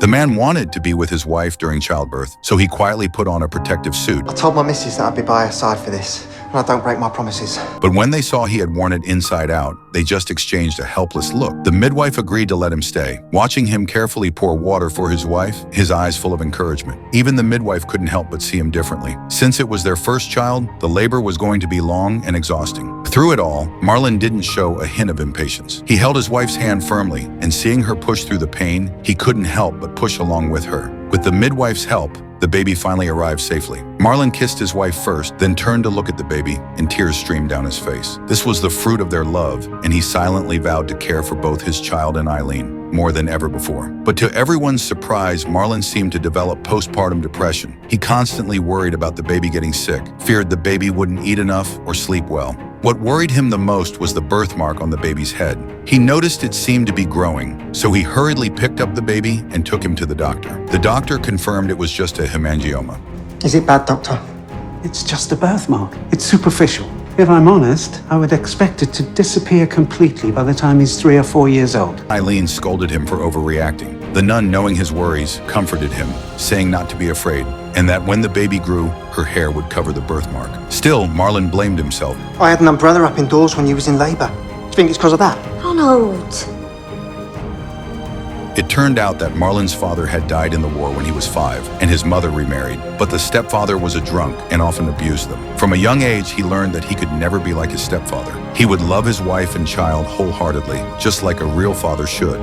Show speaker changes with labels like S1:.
S1: The man wanted to be with his wife during childbirth, so he quietly put on a protective suit.
S2: I told my missus that I'd be by her side for this, and I don't break my promises.
S1: But when they saw he had worn it inside out, they just exchanged a helpless look. The midwife agreed to let him stay, watching him carefully pour water for his wife, his eyes full of encouragement. Even the midwife couldn't help but see him differently. Since it was their first child, the labor was going to be long and exhausting. Through it all, Marlon didn't show a hint of impatience. He held his wife's hand firmly, and seeing her push through the pain, he couldn't help but push along with her. With the midwife's help, the baby finally arrived safely. Marlon kissed his wife first, then turned to look at the baby, and tears streamed down his face. This was the fruit of their love, and he silently vowed to care for both his child and Eileen, more than ever before. But to everyone's surprise, Marlon seemed to develop postpartum depression. He constantly worried about the baby getting sick, feared the baby wouldn't eat enough or sleep well. What worried him the most was the birthmark on the baby's head. He noticed it seemed to be growing, so he hurriedly picked up the baby and took him to the doctor. The doctor confirmed it was just a hemangioma.
S2: Is it bad, Doctor?
S3: It's just a birthmark. It's superficial. If I'm honest, I would expect it to disappear completely by the time he's 3 or 4 years old.
S1: Eileen scolded him for overreacting. The nun, knowing his worries, comforted him, saying not to be afraid, and that when the baby grew, her hair would cover the birthmark. Still, Marlon blamed himself.
S2: I had an umbrella up indoors when you was in labour. Do you think it's because of that?
S4: Ronald!
S1: It turned out that Marlon's father had died in the war when he was 5, and his mother remarried. But the stepfather was a drunk and often abused them. From a young age, he learned that he could never be like his stepfather. He would love his wife and child wholeheartedly, just like a real father should.